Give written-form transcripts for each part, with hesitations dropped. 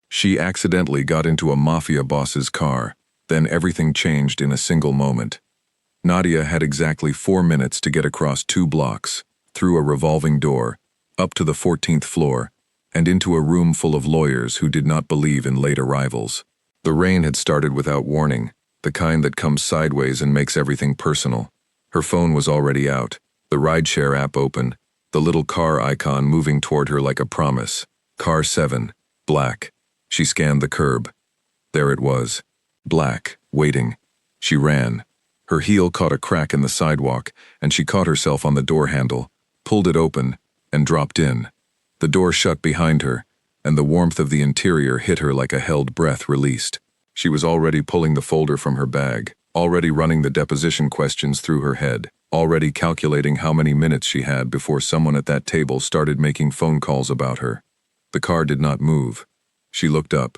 She accidentally got into a mafia boss's car. Then everything changed in a single moment. Nadia had exactly 4 minutes to get across 2 blocks, through a revolving door, up to the 14th floor, and into a room full of lawyers who did not believe in late arrivals. The rain had started without warning, the kind that comes sideways and makes everything personal. Her phone was already out, the rideshare app open, the little car icon moving toward her like a promise. Car 7, black. She scanned the curb. There it was. Black, waiting. She ran. Her heel caught a crack in the sidewalk, and she caught herself on the door handle, pulled it open, and dropped in. The door shut behind her, and the warmth of the interior hit her like a held breath released. She was already pulling the folder from her bag, already running the deposition questions through her head, already calculating how many minutes she had before someone at that table started making phone calls about her. The car did not move. She looked up.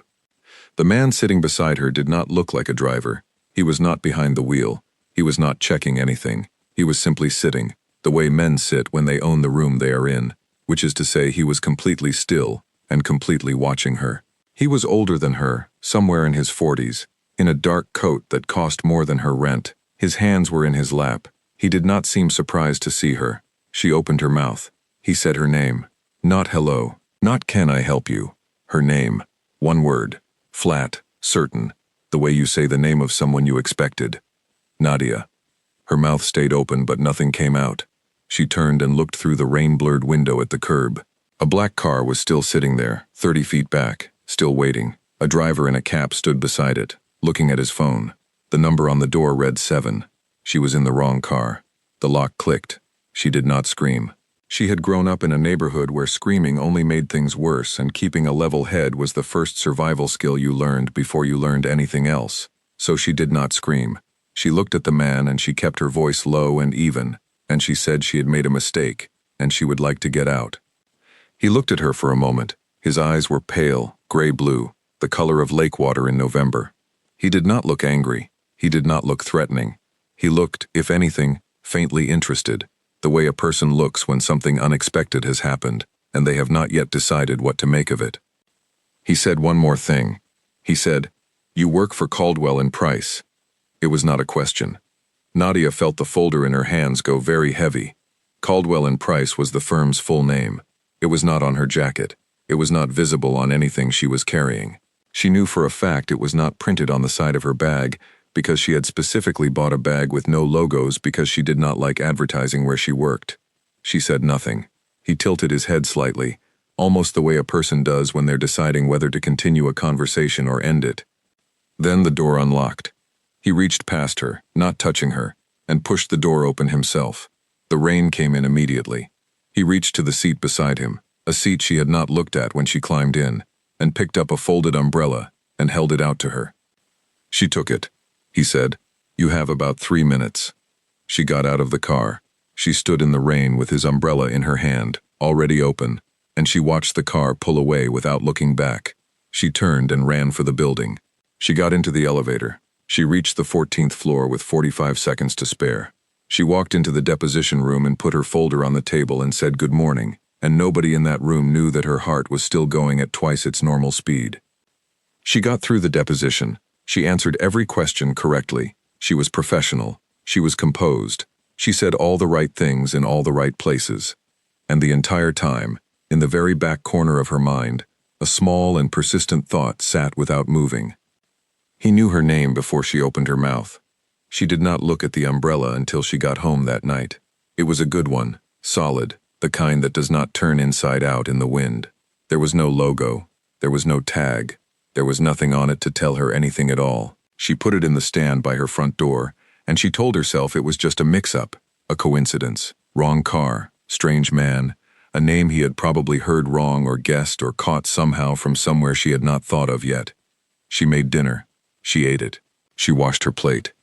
The man sitting beside her did not look like a driver. He was not behind the wheel. He was not checking anything. He was simply sitting, the way men sit when they own the room they are in, which is to say he was completely still and completely watching her. He was older than her, somewhere in his 40s, in a dark coat that cost more than her rent. His hands were in his lap. He did not seem surprised to see her. She opened her mouth. He said her name. Not hello. Not can I help you. Her name. One word. Flat, certain, the way you say the name of someone you expected. Nadia. Her mouth stayed open, but nothing came out. She turned and looked through the rain-blurred window at the curb. A black car was still sitting there, 30 feet back, still waiting. A driver in a cap stood beside it, looking at his phone. The number on the door read 7. She was in the wrong car. The lock clicked. She did not scream. She had grown up in a neighborhood where screaming only made things worse, and keeping a level head was the first survival skill you learned before you learned anything else. So she did not scream. She looked at the man, and she kept her voice low and even, and she said she had made a mistake, and she would like to get out. He looked at her for a moment. His eyes were pale, gray-blue, the color of lake water in November. He did not look angry. He did not look threatening. He looked, if anything, faintly interested, the way a person looks when something unexpected has happened, and they have not yet decided what to make of it. He said one more thing. He said, "You work for Caldwell & Price." It was not a question. Nadia felt the folder in her hands go very heavy. Caldwell & Price was the firm's full name. It was not on her jacket. It was not visible on anything she was carrying. She knew for a fact it was not printed on the side of her bag, because she had specifically bought a bag with no logos because she did not like advertising where she worked. She said nothing. He tilted his head slightly, almost the way a person does when they're deciding whether to continue a conversation or end it. Then the door unlocked. He reached past her, not touching her, and pushed the door open himself. The rain came in immediately. He reached to the seat beside him, a seat she had not looked at when she climbed in, and picked up a folded umbrella and held it out to her. She took it. He said, "You have about 3 minutes." She got out of the car. She stood in the rain with his umbrella in her hand, already open, and she watched the car pull away without looking back. She turned and ran for the building. She got into the elevator. She reached the 14th floor with 45 seconds to spare. She walked into the deposition room and put her folder on the table and said good morning, and nobody in that room knew that her heart was still going at twice its normal speed. She got through the deposition. She answered every question correctly. She was professional. She was composed. She said all the right things in all the right places. And the entire time, in the very back corner of her mind, a small and persistent thought sat without moving. He knew her name before she opened her mouth. She did not look at the umbrella until she got home that night. It was a good one, solid, the kind that does not turn inside out in the wind. There was no logo. There was no tag. There was nothing on it to tell her anything at all. She put it in the stand by her front door, and she told herself it was just a mix-up, a coincidence, wrong car, strange man, a name he had probably heard wrong or guessed or caught somehow from somewhere she had not thought of yet. She made dinner. She ate it. She washed her plate.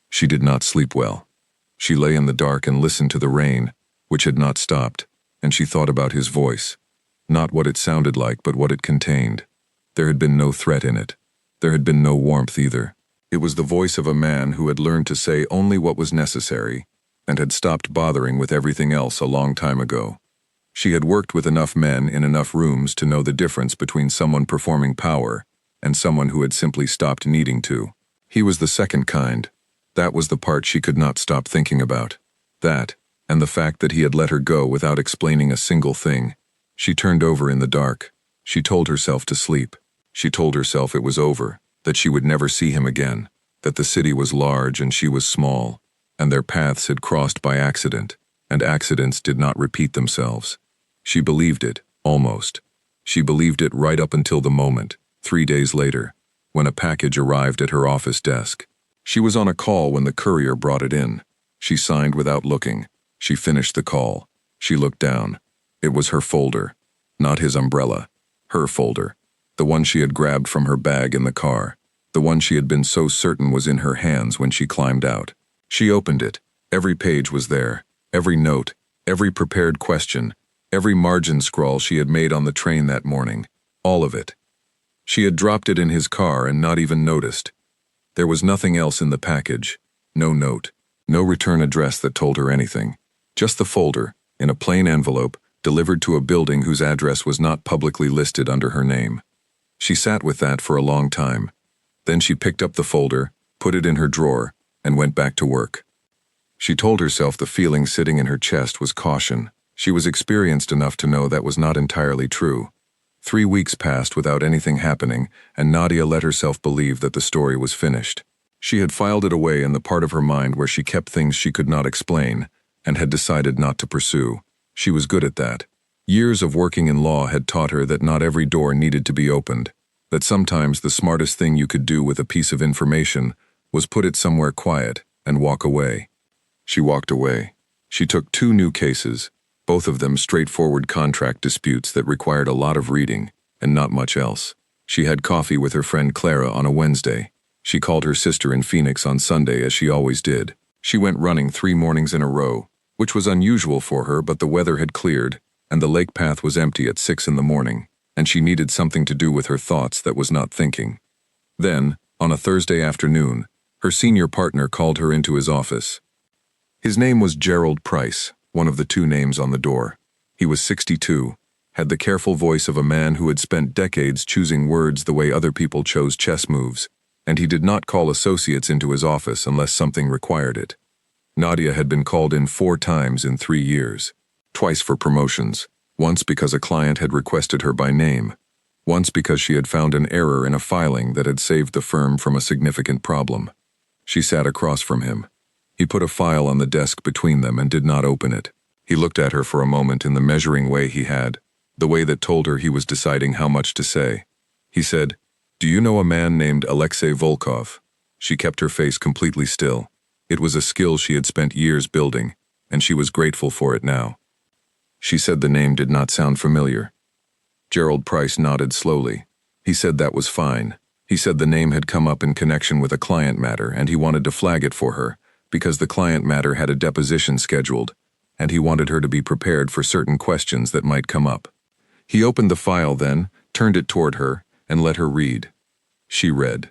She did not sleep well. She lay in the dark and listened to the rain, which had not stopped, and she thought about his voice. Not what it sounded like, but what it contained. There had been no threat in it. There had been no warmth either. It was the voice of a man who had learned to say only what was necessary and had stopped bothering with everything else a long time ago. She had worked with enough men in enough rooms to know the difference between someone performing power and someone who had simply stopped needing to. He was the second kind. That was the part she could not stop thinking about. That, and the fact that he had let her go without explaining a single thing. She turned over in the dark. She told herself to sleep. She told herself it was over, that she would never see him again, that the city was large and she was small, and their paths had crossed by accident, and accidents did not repeat themselves. She believed it, almost. She believed it right up until the moment, 3 days later, when a package arrived at her office desk. She was on a call when the courier brought it in. She signed without looking. She finished the call. She looked down. It was her folder. Not his umbrella. Her folder. The one she had grabbed from her bag in the car. The one she had been so certain was in her hands when she climbed out. She opened it. Every page was there. Every note. Every prepared question. Every margin scrawl she had made on the train that morning. All of it. She had dropped it in his car and not even noticed. There was nothing else in the package. No note. No return address that told her anything. Just the folder, in a plain envelope, delivered to a building whose address was not publicly listed under her name. She sat with that for a long time. Then she picked up the folder, put it in her drawer, and went back to work. She told herself the feeling sitting in her chest was caution. She was experienced enough to know that was not entirely true. 3 weeks passed without anything happening, and Nadia let herself believe that the story was finished. She had filed it away in the part of her mind where she kept things she could not explain, and had decided not to pursue. She was good at that. Years of working in law had taught her that not every door needed to be opened, that sometimes the smartest thing you could do with a piece of information was put it somewhere quiet and walk away. She walked away. She took 2 new cases, both of them straightforward contract disputes that required a lot of reading and not much else. She had coffee with her friend Clara on a Wednesday. She called her sister in Phoenix on Sunday as she always did. She went running 3 mornings in a row, which was unusual for her, but the weather had cleared, and the lake path was empty at 6 in the morning, and she needed something to do with her thoughts that was not thinking. Then, on a Thursday afternoon, her senior partner called her into his office. His name was Gerald Price, one of the 2 names on the door. He was 62, had the careful voice of a man who had spent decades choosing words the way other people chose chess moves, and he did not call associates into his office unless something required it. Nadia had been called in 4 times in 3 years, twice for promotions, once because a client had requested her by name, once because she had found an error in a filing that had saved the firm from a significant problem. She sat across from him. He put a file on the desk between them and did not open it. He looked at her for a moment in the measuring way he had, the way that told her he was deciding how much to say. He said, "Do you know a man named Alexei Volkov?" She kept her face completely still. It was a skill she had spent years building, and she was grateful for it now. She said the name did not sound familiar. Gerald Price nodded slowly. He said that was fine. He said the name had come up in connection with a client matter, and he wanted to flag it for her, because the client matter had a deposition scheduled, and he wanted her to be prepared for certain questions that might come up. He opened the file then, turned it toward her, and let her read. She read.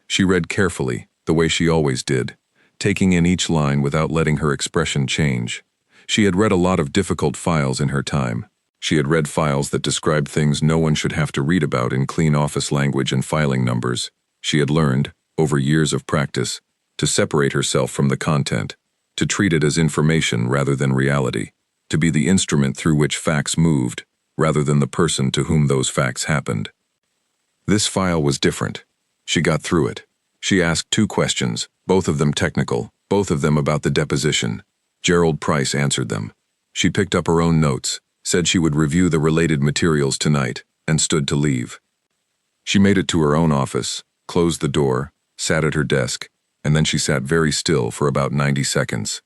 She read carefully, the way she always did, taking in each line without letting her expression change. She had read a lot of difficult files in her time. She had read files that described things no one should have to read about in clean office language and filing numbers. She had learned, over years of practice, to separate herself from the content, to treat it as information rather than reality, to be the instrument through which facts moved, rather than the person to whom those facts happened. This file was different. She got through it. She asked 2 questions, both of them technical, both of them about the deposition. Gerald Price answered them. She picked up her own notes, said she would review the related materials tonight, and stood to leave. She made it to her own office, closed the door, sat at her desk, and then she sat very still for about 90 seconds.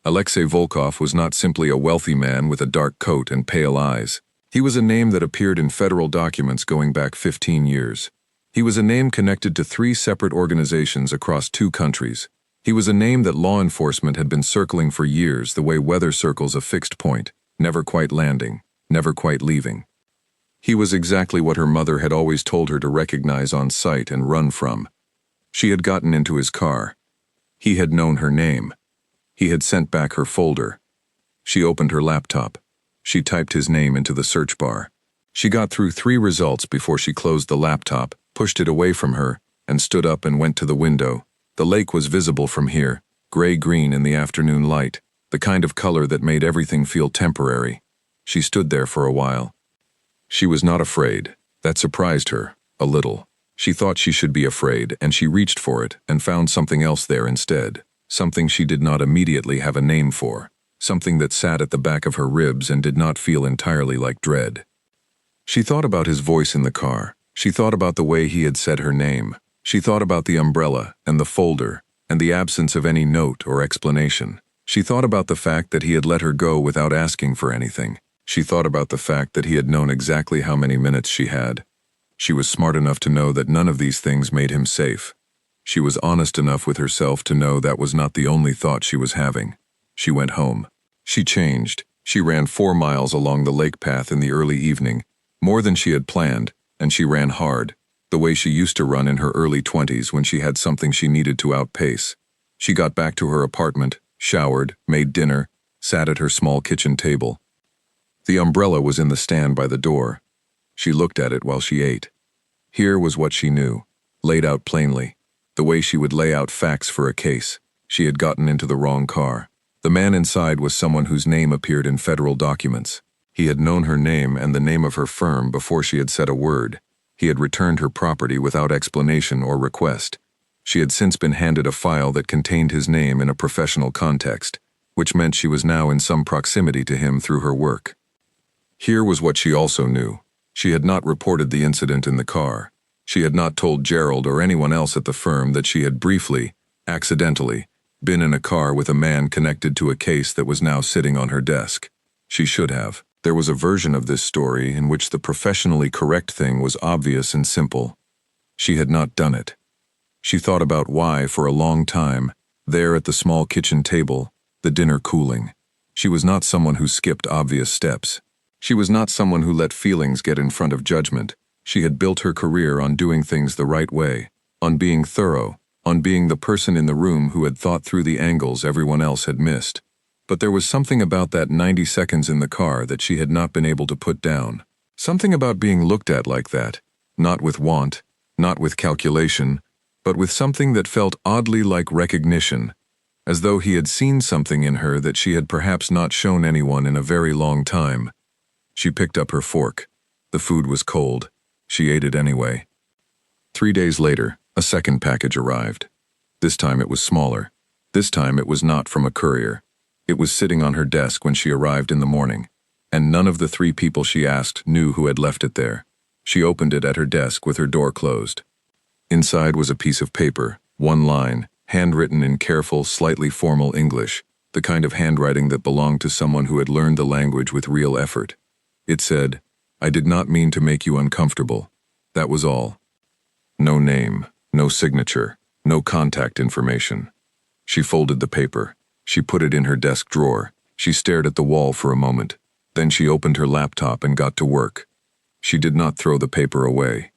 Alexei Volkov was not simply a wealthy man with a dark coat and pale eyes. He was a name that appeared in federal documents going back 15 years. He was a name connected to 3 separate organizations across 2 countries. He was a name that law enforcement had been circling for years the way weather circles a fixed point, never quite landing, never quite leaving. He was exactly what her mother had always told her to recognize on sight and run from. She had gotten into his car. He had known her name. He had sent back her folder. She opened her laptop. She typed his name into the search bar. She got through 3 results before she closed the laptop, pushed it away from her, and stood up and went to the window. The lake was visible from here, gray-green in the afternoon light, the kind of color that made everything feel temporary. She stood there for a while. She was not afraid. That surprised her, a little. She thought she should be afraid, and she reached for it and found something else there instead, something she did not immediately have a name for, something that sat at the back of her ribs and did not feel entirely like dread. She thought about his voice in the car. She thought about the way he had said her name. She thought about the umbrella and the folder and the absence of any note or explanation. She thought about the fact that he had let her go without asking for anything. She thought about the fact that he had known exactly how many minutes she had. She was smart enough to know that none of these things made him safe. She was honest enough with herself to know that was not the only thought she was having. She went home. She changed. She ran 4 miles along the lake path in the early evening, more than she had planned, and she ran hard, the way she used to run in her early 20s when she had something she needed to outpace. She got back to her apartment, showered, made dinner, sat at her small kitchen table. The umbrella was in the stand by the door. She looked at it while she ate. Here was what she knew, laid out plainly, the way she would lay out facts for a case. She had gotten into the wrong car. The man inside was someone whose name appeared in federal documents. He had known her name and the name of her firm before she had said a word. He had returned her property without explanation or request. She had since been handed a file that contained his name in a professional context, which meant she was now in some proximity to him through her work. Here was what she also knew. She had not reported the incident in the car. She had not told Gerald or anyone else at the firm that she had briefly, accidentally, been in a car with a man connected to a case that was now sitting on her desk. She should have. There was a version of this story in which the professionally correct thing was obvious and simple. She had not done it. She thought about why, for a long time, there at the small kitchen table, the dinner cooling. She was not someone who skipped obvious steps. She was not someone who let feelings get in front of judgment. She had built her career on doing things the right way, on being thorough, on being the person in the room who had thought through the angles everyone else had missed. But there was something about that 90 seconds in the car that she had not been able to put down. Something about being looked at like that, not with want, not with calculation, but with something that felt oddly like recognition, as though he had seen something in her that she had perhaps not shown anyone in a very long time. She picked up her fork. The food was cold. She ate it anyway. 3 days later, a second package arrived. This time it was smaller. This time it was not from a courier. It was sitting on her desk when she arrived in the morning, and none of the 3 people she asked knew who had left it there. She opened it at her desk with her door closed. Inside was a piece of paper, 1 line, handwritten in careful, slightly formal English, the kind of handwriting that belonged to someone who had learned the language with real effort. It said, "I did not mean to make you uncomfortable. That was all." No name, no signature, no contact information. She folded the paper. She put it in her desk drawer. She stared at the wall for a moment. Then she opened her laptop and got to work. She did not throw the paper away.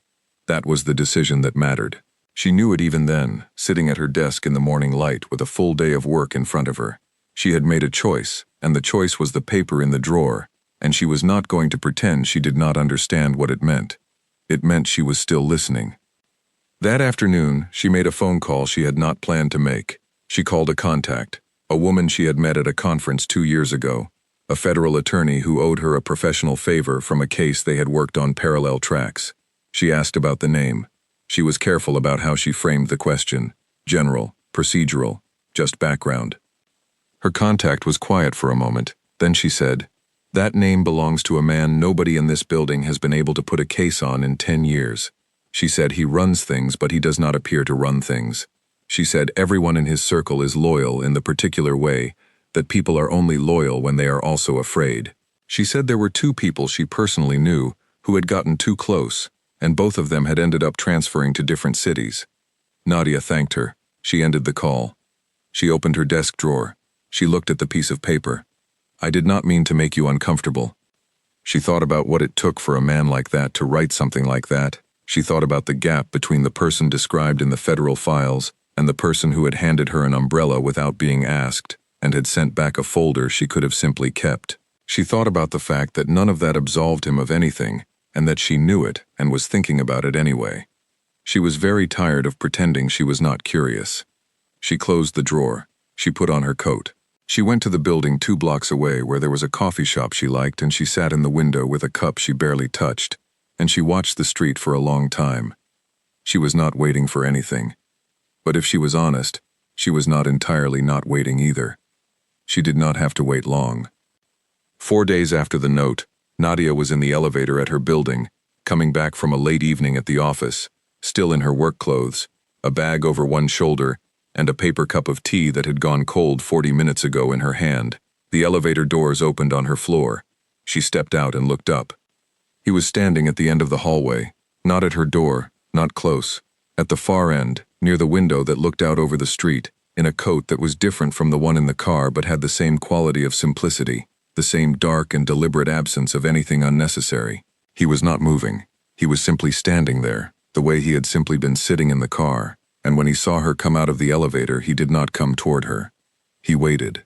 That was the decision that mattered. She knew it even then, sitting at her desk in the morning light with a full day of work in front of her. She had made a choice, and the choice was the paper in the drawer, and she was not going to pretend she did not understand what it meant. It meant she was still listening. That afternoon, she made a phone call she had not planned to make. She called a contact, a woman she had met at a conference 2 years ago, a federal attorney who owed her a professional favor from a case they had worked on parallel tracks. She asked about the name. She was careful about how she framed the question. General, procedural, just background. Her contact was quiet for a moment. Then she said, "That name belongs to a man nobody in this building has been able to put a case on in 10 years. She said he runs things, but he does not appear to run things. She said everyone in his circle is loyal in the particular way that people are only loyal when they are also afraid. She said there were 2 people she personally knew who had gotten too close, and both of them had ended up transferring to different cities." Nadia thanked her. She ended the call. She opened her desk drawer. She looked at the piece of paper. "I did not mean to make you uncomfortable." She thought about what it took for a man like that to write something like that. She thought about the gap between the person described in the federal files and the person who had handed her an umbrella without being asked and had sent back a folder she could have simply kept. She thought about the fact that none of that absolved him of anything, and that she knew it and was thinking about it anyway. She was very tired of pretending she was not curious. She closed the drawer. She put on her coat. She went to the building 2 blocks away where there was a coffee shop she liked, and she sat in the window with a cup she barely touched, and she watched the street for a long time. She was not waiting for anything. But if she was honest, she was not entirely not waiting either. She did not have to wait long. 4 days after the note, Nadia was in the elevator at her building, coming back from a late evening at the office, still in her work clothes, a bag over one shoulder, and a paper cup of tea that had gone cold 40 minutes ago in her hand. The elevator doors opened on her floor. She stepped out and looked up. He was standing at the end of the hallway, not at her door, not close, at the far end, near the window that looked out over the street, in a coat that was different from the one in the car but had the same quality of simplicity, the same dark and deliberate absence of anything unnecessary. He was not moving. He was simply standing there, the way he had simply been sitting in the car, and when he saw her come out of the elevator, he did not come toward her. He waited.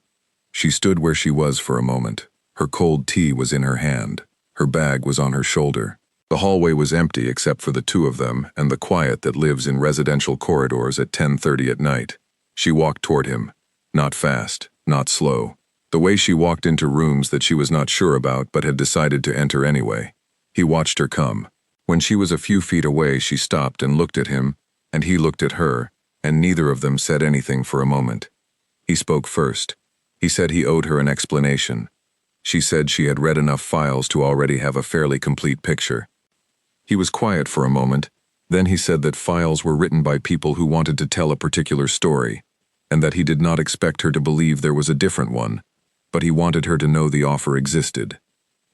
She stood where she was for a moment. Her cold tea was in her hand. Her bag was on her shoulder. The hallway was empty except for the 2 of them and the quiet that lives in residential corridors at 10:30 at night. She walked toward him. Not fast, not slow. The way she walked into rooms that she was not sure about but had decided to enter anyway. He watched her come. When she was a few feet away, she stopped and looked at him, and he looked at her, and neither of them said anything for a moment. He spoke first. He said he owed her an explanation. She said she had read enough files to already have a fairly complete picture. He was quiet for a moment. Then he said that files were written by people who wanted to tell a particular story, and that he did not expect her to believe there was a different one, but he wanted her to know the offer existed.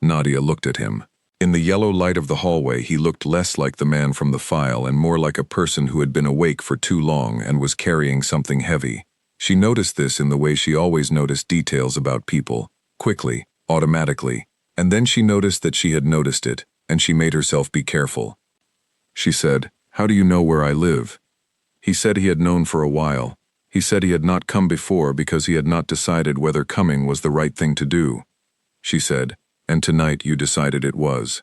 Nadia looked at him. In the yellow light of the hallway, he looked less like the man from the file and more like a person who had been awake for too long and was carrying something heavy. She noticed this in the way she always noticed details about people, quickly, automatically, and then she noticed that she had noticed it, and she made herself be careful. She said, "How do you know where I live?" He said he had known for a while. He said he had not come before because he had not decided whether coming was the right thing to do. She said, "And tonight you decided it was."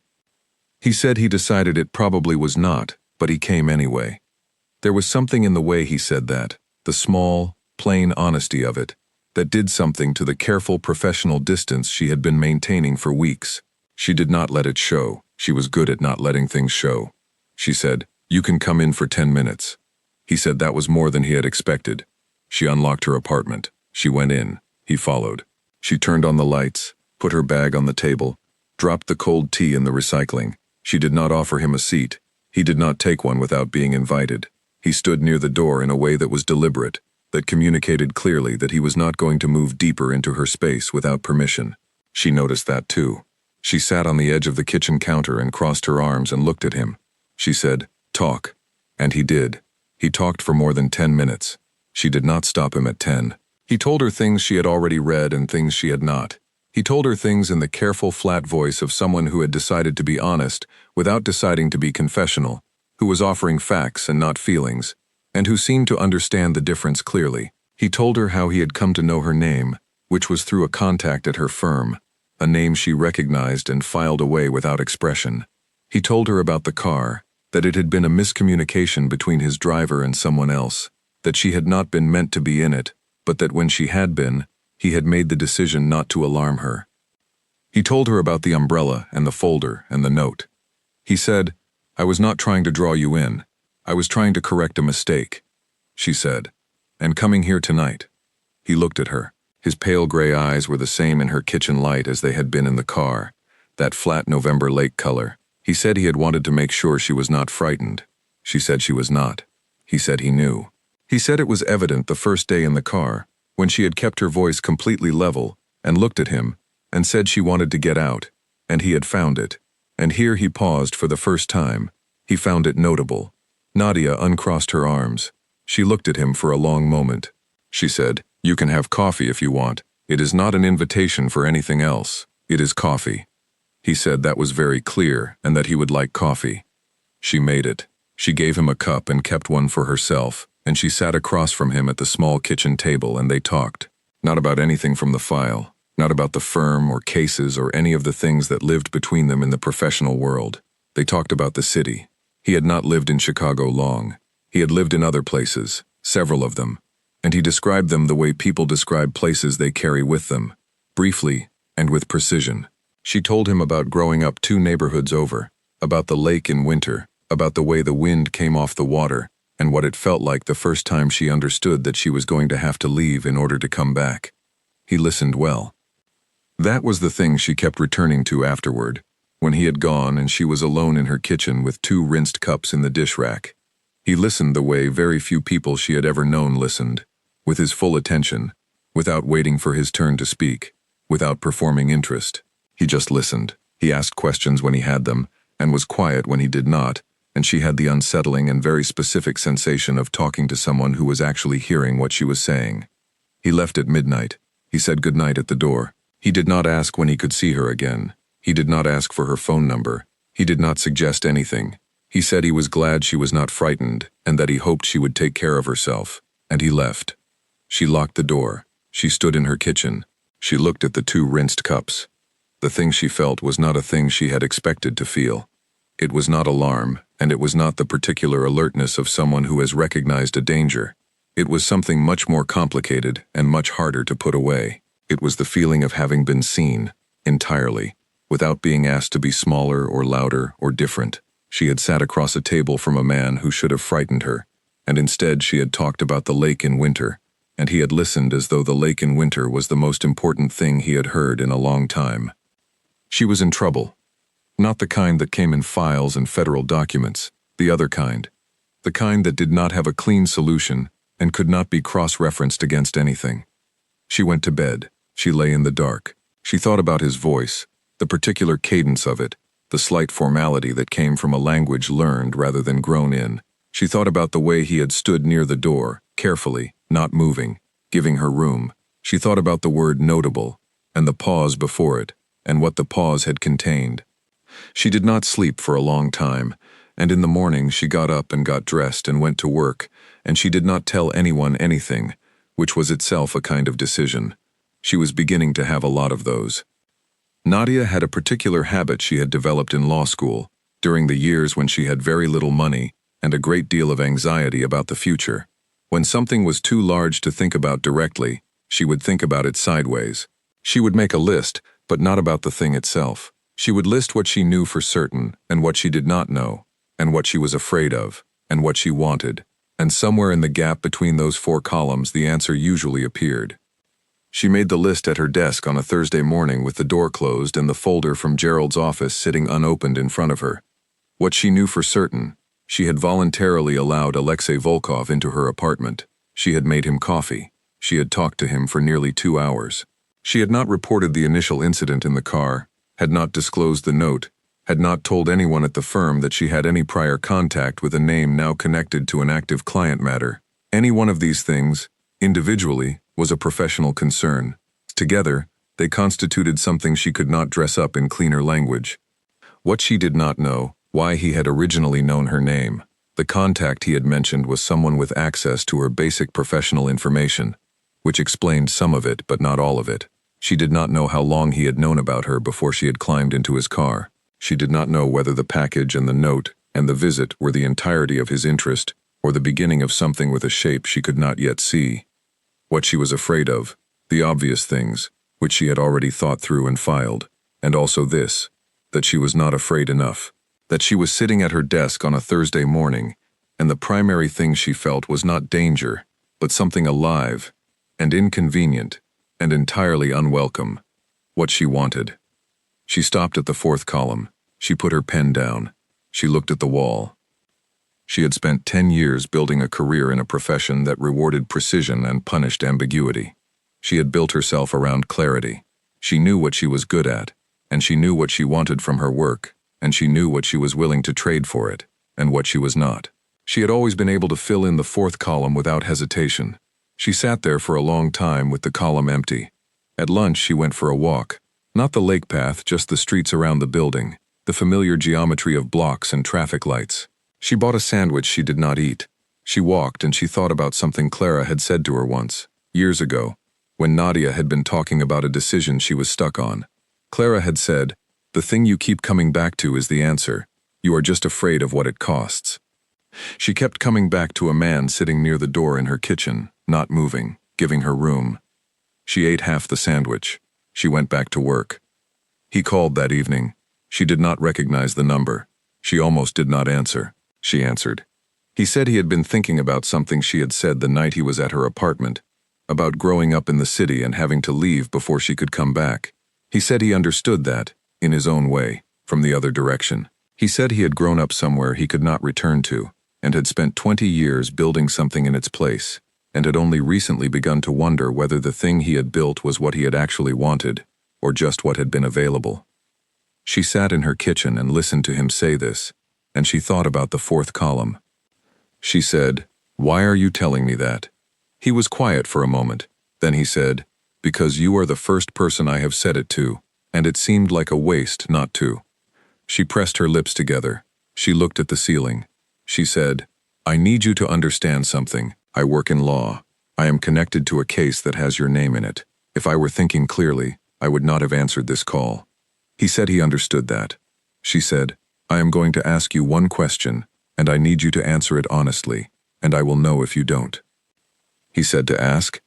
He said he decided it probably was not, but he came anyway. There was something in the way he said that, the small, plain honesty of it, that did something to the careful professional distance she had been maintaining for weeks. She did not let it show. She was good at not letting things show. She said, "You can come in for 10 minutes. He said that was more than he had expected. She unlocked her apartment. She went in. He followed. She turned on the lights, put her bag on the table, dropped the cold tea in the recycling. She did not offer him a seat. He did not take one without being invited. He stood near the door in a way that was deliberate, that communicated clearly that he was not going to move deeper into her space without permission. She noticed that too. She sat on the edge of the kitchen counter and crossed her arms and looked at him. She said, "Talk." And he did. He talked for more than 10 minutes. She did not stop him at 10. He told her things she had already read and things she had not. He told her things in the careful, flat voice of someone who had decided to be honest without deciding to be confessional, who was offering facts and not feelings, and who seemed to understand the difference clearly. He told her how he had come to know her name, which was through a contact at her firm, a name she recognized and filed away without expression. He told her about the car, that it had been a miscommunication between his driver and someone else, that she had not been meant to be in it, but that when she had been, he had made the decision not to alarm her. He told her about the umbrella and the folder and the note. He said, "I was not trying to draw you in. I was trying to correct a mistake," she said, "and coming here tonight." He looked at her. His pale gray eyes were the same in her kitchen light as they had been in the car, that flat November lake color. He said he had wanted to make sure she was not frightened. She said she was not. He said he knew. He said it was evident the first day in the car, when she had kept her voice completely level, and looked at him, and said she wanted to get out, and he had found it. And here he paused for the first time. He found it notable. Nadia uncrossed her arms. She looked at him for a long moment. She said, "You can have coffee if you want. It is not an invitation for anything else. It is coffee." He said that was very clear and that he would like coffee. She made it. She gave him a cup and kept one for herself, and she sat across from him at the small kitchen table and they talked. Not about anything from the file. Not about the firm or cases or any of the things that lived between them in the professional world. They talked about the city. He had not lived in Chicago long. He had lived in other places, several of them, and he described them the way people describe places they carry with them, briefly and with precision. She told him about growing up 2 neighborhoods over, about the lake in winter, about the way the wind came off the water, and what it felt like the first time she understood that she was going to have to leave in order to come back. He listened well. That was the thing she kept returning to afterward, when he had gone and she was alone in her kitchen with 2 rinsed cups in the dish rack. He listened the way very few people she had ever known listened, with his full attention, without waiting for his turn to speak, without performing interest. He just listened. He asked questions when he had them, and was quiet when he did not, and she had the unsettling and very specific sensation of talking to someone who was actually hearing what she was saying. He left at midnight. He said goodnight at the door. He did not ask when he could see her again. He did not ask for her phone number. He did not suggest anything. He said he was glad she was not frightened and that he hoped she would take care of herself, and he left. She locked the door. She stood in her kitchen. She looked at the 2 rinsed cups. The thing she felt was not a thing she had expected to feel. It was not alarm, and it was not the particular alertness of someone who has recognized a danger. It was something much more complicated and much harder to put away. It was the feeling of having been seen, entirely, without being asked to be smaller or louder or different. She had sat across a table from a man who should have frightened her, and instead she had talked about the lake in winter, and he had listened as though the lake in winter was the most important thing he had heard in a long time. She was in trouble. Not the kind that came in files and federal documents, the other kind. The kind that did not have a clean solution and could not be cross-referenced against anything. She went to bed. She lay in the dark. She thought about his voice, the particular cadence of it, the slight formality that came from a language learned rather than grown in. She thought about the way he had stood near the door, carefully, not moving, giving her room. She thought about the word notable, and the pause before it, and what the pause had contained. She did not sleep for a long time, and in the morning she got up and got dressed and went to work, and she did not tell anyone anything, which was itself a kind of decision. She was beginning to have a lot of those. Nadia had a particular habit she had developed in law school, during the years when she had very little money and a great deal of anxiety about the future. When something was too large to think about directly, she would think about it sideways. She would make a list, but not about the thing itself. She would list what she knew for certain, and what she did not know, and what she was afraid of, and what she wanted, and somewhere in the gap between those 4 columns the answer usually appeared. She made the list at her desk on a Thursday morning with the door closed and the folder from Gerald's office sitting unopened in front of her. What she knew for certain, she had voluntarily allowed Alexei Volkov into her apartment. She had made him coffee. She had talked to him for nearly 2 hours. She had not reported the initial incident in the car, had not disclosed the note, had not told anyone at the firm that she had any prior contact with a name now connected to an active client matter. Any one of these things, individually, was a professional concern. Together, they constituted something she could not dress up in cleaner language. What she did not know, why he had originally known her name. The contact he had mentioned was someone with access to her basic professional information, which explained some of it but not all of it. She did not know how long he had known about her before she had climbed into his car. She did not know whether the package and the note and the visit were the entirety of his interest or the beginning of something with a shape she could not yet see. What she was afraid of, the obvious things, which she had already thought through and filed, and also this, that she was not afraid enough, that she was sitting at her desk on a Thursday morning, and the primary thing she felt was not danger, but something alive, and inconvenient, and entirely unwelcome. What she wanted. She stopped at the 4th column. She put her pen down. She looked at the wall. She had spent 10 years building a career in a profession that rewarded precision and punished ambiguity. She had built herself around clarity. She knew what she was good at, and she knew what she wanted from her work, and she knew what she was willing to trade for it, and what she was not. She had always been able to fill in the 4th column without hesitation. She sat there for a long time with the column empty. At lunch she went for a walk. Not the lake path, just the streets around the building, the familiar geometry of blocks and traffic lights. She bought a sandwich she did not eat. She walked and she thought about something Clara had said to her once, years ago, when Nadia had been talking about a decision she was stuck on. Clara had said, "The thing you keep coming back to is the answer. You are just afraid of what it costs." She kept coming back to a man sitting near the door in her kitchen, not moving, giving her room. She ate half the sandwich. She went back to work. He called that evening. She did not recognize the number. She almost did not answer. She answered. He said he had been thinking about something she had said the night he was at her apartment, about growing up in the city and having to leave before she could come back. He said he understood that, in his own way, from the other direction. He said he had grown up somewhere he could not return to, and had spent 20 years building something in its place, and had only recently begun to wonder whether the thing he had built was what he had actually wanted, or just what had been available. She sat in her kitchen and listened to him say this, and she thought about the fourth column. She said, "Why are you telling me that?" He was quiet for a moment. Then he said, "Because you are the first person I have said it to, and it seemed like a waste not to." She pressed her lips together. She looked at the ceiling. She said, "I need you to understand something. I work in law. I am connected to a case that has your name in it. If I were thinking clearly, I would not have answered this call." He said he understood that. She said, "I am going to ask you one question, and I need you to answer it honestly, and I will know if you don't." He said to ask.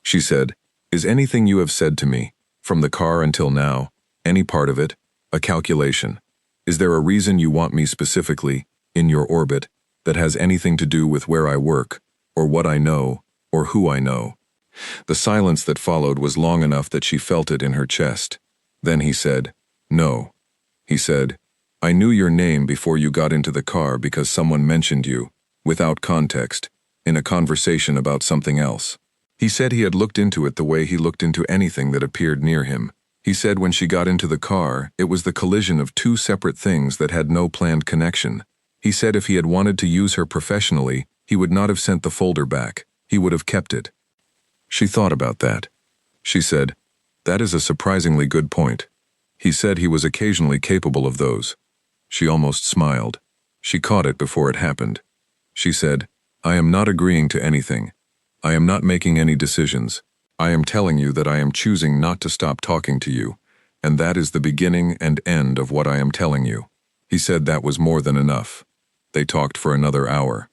She said, "Is anything you have said to me, from the car until now, any part of it, a calculation? Is there a reason you want me specifically, in your orbit, that has anything to do with where I work, or what I know, or who I know?" The silence that followed was long enough that she felt it in her chest. Then he said, "No." He said, "I knew your name before you got into the car because someone mentioned you, without context, in a conversation about something else." He said he had looked into it the way he looked into anything that appeared near him. He said when she got into the car, it was the collision of two separate things that had no planned connection. He said if he had wanted to use her professionally, he would not have sent the folder back. He would have kept it. She thought about that. She said, "That is a surprisingly good point." He said he was occasionally capable of those. She almost smiled. She caught it before it happened. She said, "I am not agreeing to anything. I am not making any decisions. I am telling you that I am choosing not to stop talking to you, and that is the beginning and end of what I am telling you." He said that was more than enough. They talked for another hour.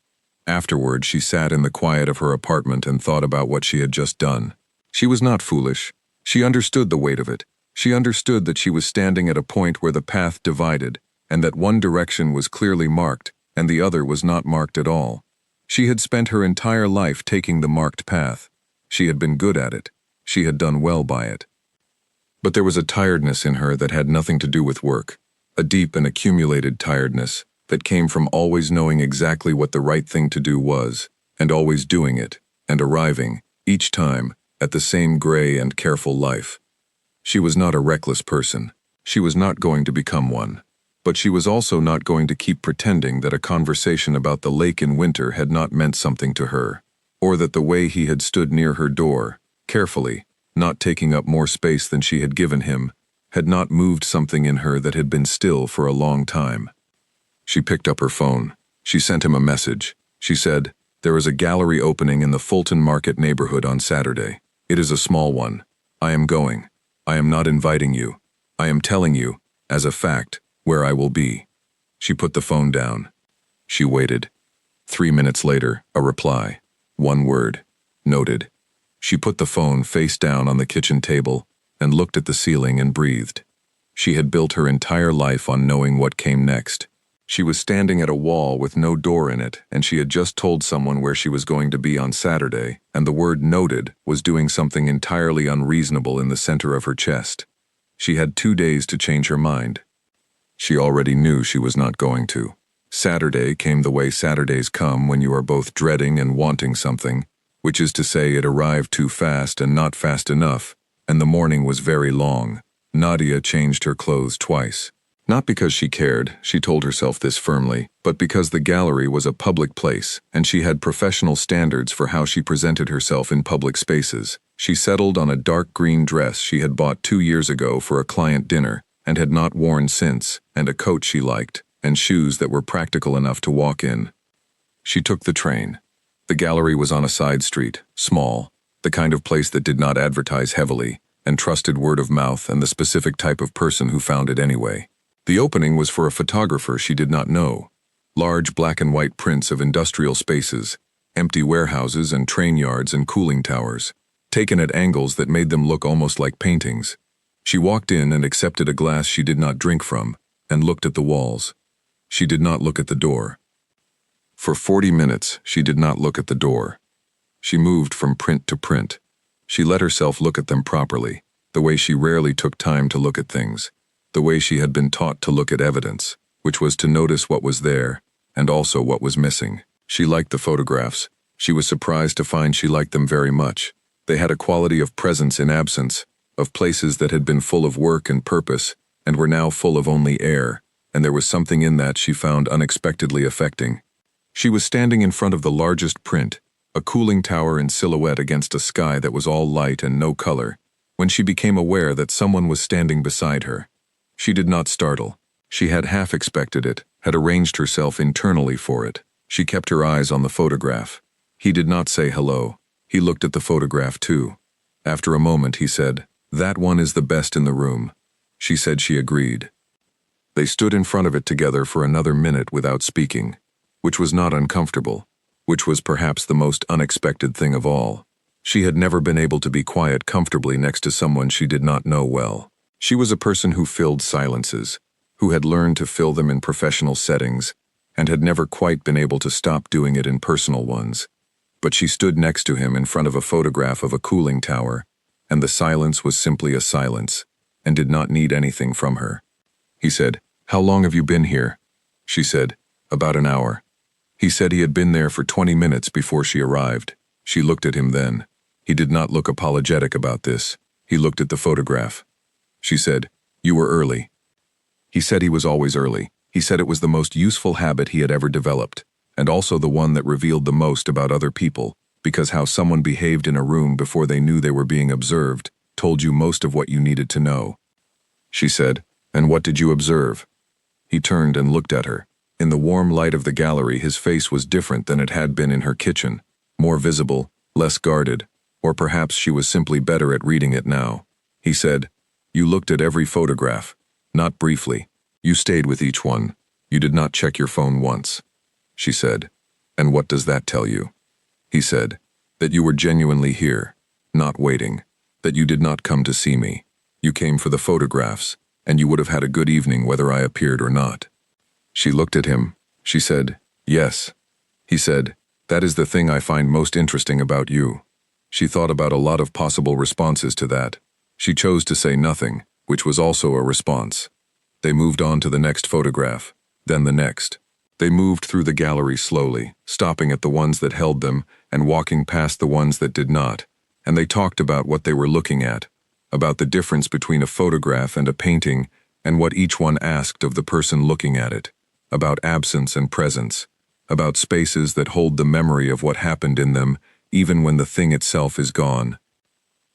Afterward, she sat in the quiet of her apartment and thought about what she had just done. She was not foolish. She understood the weight of it. She understood that she was standing at a point where the path divided, and that one direction was clearly marked, and the other was not marked at all. She had spent her entire life taking the marked path. She had been good at it. She had done well by it. But there was a tiredness in her that had nothing to do with work, a deep and accumulated tiredness that came from always knowing exactly what the right thing to do was, and always doing it, and arriving, each time, at the same gray and careful life. She was not a reckless person. She was not going to become one. But she was also not going to keep pretending that a conversation about the lake in winter had not meant something to her, or that the way he had stood near her door, carefully, not taking up more space than she had given him, had not moved something in her that had been still for a long time. She picked up her phone. She sent him a message. She said, "There is a gallery opening in the Fulton Market neighborhood on Saturday. It is a small one. I am going. I am not inviting you. I am telling you, as a fact, where I will be." She put the phone down. She waited. 3 minutes later, a reply. One word. Noted. She put the phone face down on the kitchen table and looked at the ceiling and breathed. She had built her entire life on knowing what came next. She was standing at a wall with no door in it, and she had just told someone where she was going to be on Saturday, and the word "noted" was doing something entirely unreasonable in the center of her chest. She had 2 days to change her mind. She already knew she was not going to. Saturday came the way Saturdays come when you are both dreading and wanting something, which is to say it arrived too fast and not fast enough, and the morning was very long. Nadia changed her clothes twice. Not because she cared, she told herself this firmly, but because the gallery was a public place, and she had professional standards for how she presented herself in public spaces. She settled on a dark green dress she had bought 2 years ago for a client dinner, and had not worn since, and a coat she liked, and shoes that were practical enough to walk in. She took the train. The gallery was on a side street, small. the kind of place that did not advertise heavily, and trusted word of mouth and the specific type of person who found it anyway. The opening was for a photographer she did not know. Large black and white prints of industrial spaces, empty warehouses and train yards and cooling towers, taken at angles that made them look almost like paintings. She walked in and accepted a glass she did not drink from, and looked at the walls. She did not look at the door. For 40 minutes, she did not look at the door. She moved from print to print. She let herself look at them properly, the way she rarely took time to look at things, the way she had been taught to look at evidence, which was to notice what was there, and also what was missing. She liked the photographs. She was surprised to find she liked them very much. They had a quality of presence in absence, of places that had been full of work and purpose, and were now full of only air, and there was something in that she found unexpectedly affecting. She was standing in front of the largest print, a cooling tower in silhouette against a sky that was all light and no color, when she became aware that someone was standing beside her. She did not startle. She had half expected it, had arranged herself internally for it. She kept her eyes on the photograph. He did not say hello. He looked at the photograph too. After a moment he said, "That one is the best in the room." She said she agreed. They stood in front of it together for another minute without speaking, which was not uncomfortable, which was perhaps the most unexpected thing of all. She had never been able to be quiet comfortably next to someone she did not know well. She was a person who filled silences, who had learned to fill them in professional settings, and had never quite been able to stop doing it in personal ones. But she stood next to him in front of a photograph of a cooling tower, and the silence was simply a silence, and did not need anything from her. He said, "How long have you been here?" She said, "About an hour." He said he had been there for 20 minutes before she arrived. She looked at him then. He did not look apologetic about this. He looked at the photograph. She said, "You were early." He said he was always early. He said it was the most useful habit he had ever developed, and also the one that revealed the most about other people, because how someone behaved in a room before they knew they were being observed told you most of what you needed to know. She said, "And what did you observe?" He turned and looked at her. In the warm light of the gallery, his face was different than it had been in her kitchen, more visible, less guarded, or perhaps she was simply better at reading it now. He said, "You looked at every photograph, not briefly. You stayed with each one. You did not check your phone once." She said, "And what does that tell you?" He said, "That you were genuinely here, not waiting, that you did not come to see me. You came for the photographs, and you would have had a good evening whether I appeared or not." She looked at him. She said, "Yes." He said, "That is the thing I find most interesting about you." She thought about a lot of possible responses to that. She chose to say nothing, which was also a response. They moved on to the next photograph, then the next. They moved through the gallery slowly, stopping at the ones that held them and walking past the ones that did not, and they talked about what they were looking at, about the difference between a photograph and a painting, and what each one asked of the person looking at it, about absence and presence, about spaces that hold the memory of what happened in them, even when the thing itself is gone.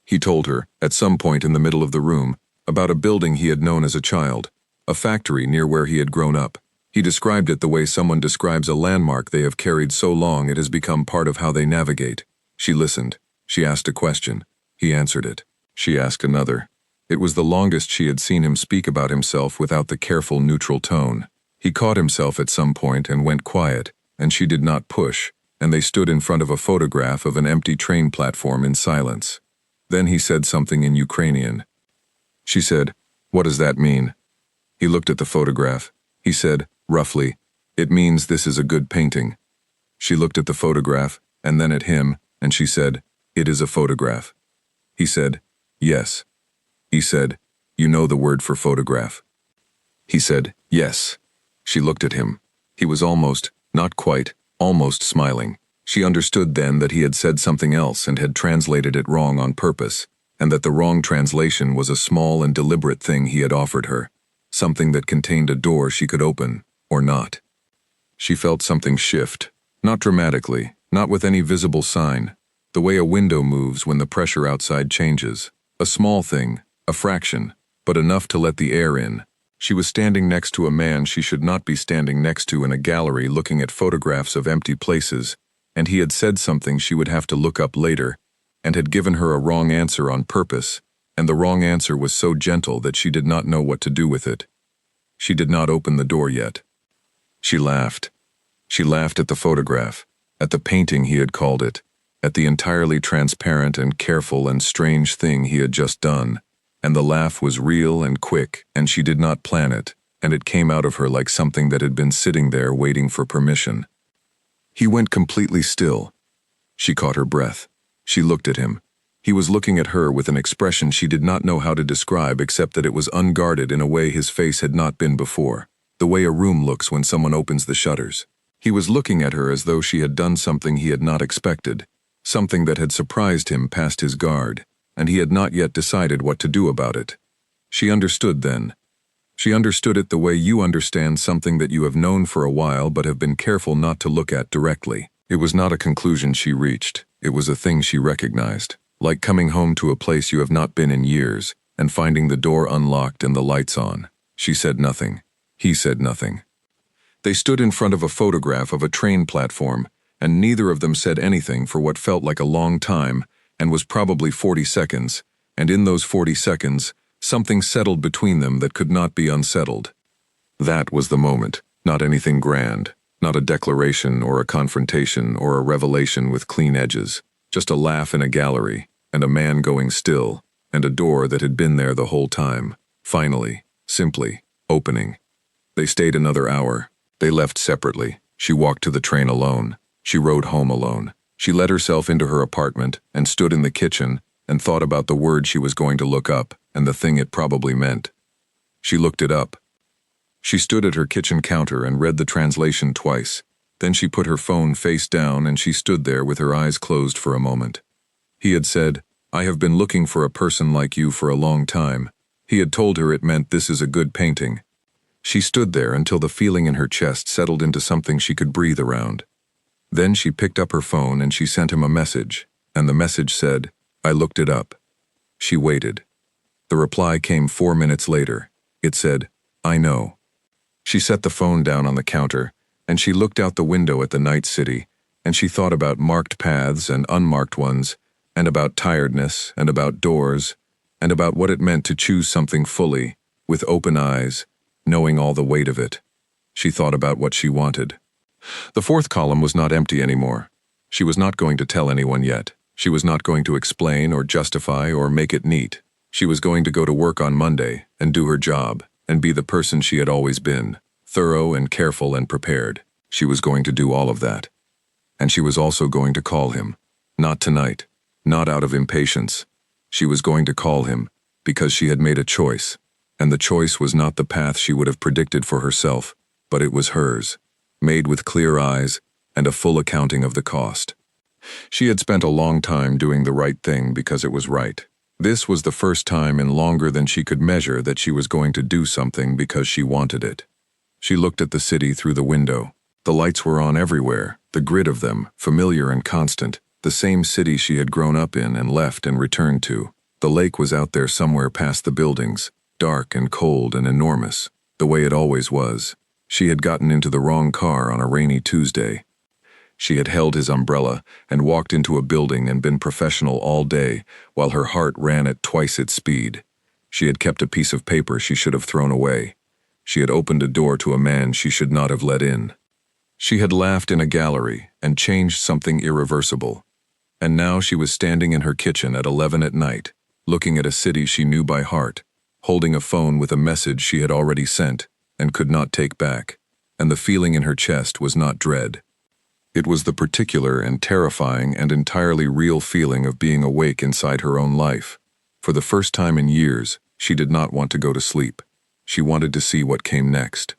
He told her, at some point in the middle of the room, about a building he had known as a child, a factory near where he had grown up. He described it the way someone describes a landmark they have carried so long it has become part of how they navigate. She listened. She asked a question. He answered it. She asked another. It was the longest she had seen him speak about himself without the careful neutral tone. He caught himself at some point and went quiet, and she did not push, and they stood in front of a photograph of an empty train platform in silence. Then he said something in Ukrainian. She said, "What does that mean?" He looked at the photograph. He said, roughly, "It means this is a good painting." She looked at the photograph, and then at him, and she said, "It is a photograph." He said, "Yes." He said, "You know the word for photograph?" He said, "Yes." She looked at him. He was almost, not quite, almost smiling. She understood then that he had said something else and had translated it wrong on purpose, and that the wrong translation was a small and deliberate thing he had offered her, something that contained a door she could open, or not. She felt something shift, not dramatically, not with any visible sign, the way a window moves when the pressure outside changes. A small thing, a fraction, but enough to let the air in. She was standing next to a man she should not be standing next to in a gallery looking at photographs of empty places, and he had said something she would have to look up later, and had given her a wrong answer on purpose, and the wrong answer was so gentle that she did not know what to do with it. She did not open the door yet. She laughed. She laughed at the photograph, at the painting he had called it, at the entirely transparent and careful and strange thing he had just done, and the laugh was real and quick, and she did not plan it, and it came out of her like something that had been sitting there waiting for permission. He went completely still. She caught her breath. She looked at him. He was looking at her with an expression she did not know how to describe except that it was unguarded in a way his face had not been before, the way a room looks when someone opens the shutters. He was looking at her as though she had done something he had not expected, something that had surprised him past his guard, and he had not yet decided what to do about it. She understood then. She understood it the way you understand something that you have known for a while but have been careful not to look at directly. It was not a conclusion she reached. It was a thing she recognized, like coming home to a place you have not been in years and finding the door unlocked and the lights on. She said nothing. He said nothing. They stood in front of a photograph of a train platform, and neither of them said anything for what felt like a long time and was probably 40 seconds, and in those 40 seconds, something settled between them that could not be unsettled. That was the moment, not anything grand, not a declaration or a confrontation or a revelation with clean edges, just a laugh in a gallery, and a man going still, and a door that had been there the whole time, finally, simply, opening. They stayed another hour. They left separately. She walked to the train alone. She rode home alone. She let herself into her apartment and stood in the kitchen and thought about the word she was going to look up and the thing it probably meant. She looked it up. She stood at her kitchen counter and read the translation twice. Then she put her phone face down and she stood there with her eyes closed for a moment. He had said, "I have been looking for a person like you for a long time." He had told her it meant this is a good painting. She stood there until the feeling in her chest settled into something she could breathe around. Then she picked up her phone and she sent him a message, and the message said, "I looked it up." She waited. The reply came 4 minutes later. It said, "I know." She set the phone down on the counter, and she looked out the window at the night city, and she thought about marked paths and unmarked ones, and about tiredness, and about doors, and about what it meant to choose something fully, with open eyes, knowing all the weight of it. She thought about what she wanted. The fourth column was not empty anymore. She was not going to tell anyone yet. She was not going to explain or justify or make it neat. She was going to go to work on Monday and do her job and be the person she had always been, thorough and careful and prepared. She was going to do all of that. And she was also going to call him. Not tonight. Not out of impatience. She was going to call him because she had made a choice. And the choice was not the path she would have predicted for herself, but it was hers, made with clear eyes and a full accounting of the cost. She had spent a long time doing the right thing because it was right. This was the first time in longer than she could measure that she was going to do something because she wanted it. She looked at the city through the window. The lights were on everywhere, the grid of them, familiar and constant, the same city she had grown up in and left and returned to. The lake was out there somewhere past the buildings, dark and cold and enormous, the way it always was. She had gotten into the wrong car on a rainy Tuesday. She had held his umbrella and walked into a building and been professional all day while her heart ran at twice its speed. She had kept a piece of paper she should have thrown away. She had opened a door to a man she should not have let in. She had laughed in a gallery and changed something irreversible. And now she was standing in her kitchen at 11 at night, looking at a city she knew by heart, holding a phone with a message she had already sent and could not take back, and the feeling in her chest was not dread. It was the particular and terrifying and entirely real feeling of being awake inside her own life. For the first time in years, she did not want to go to sleep. She wanted to see what came next.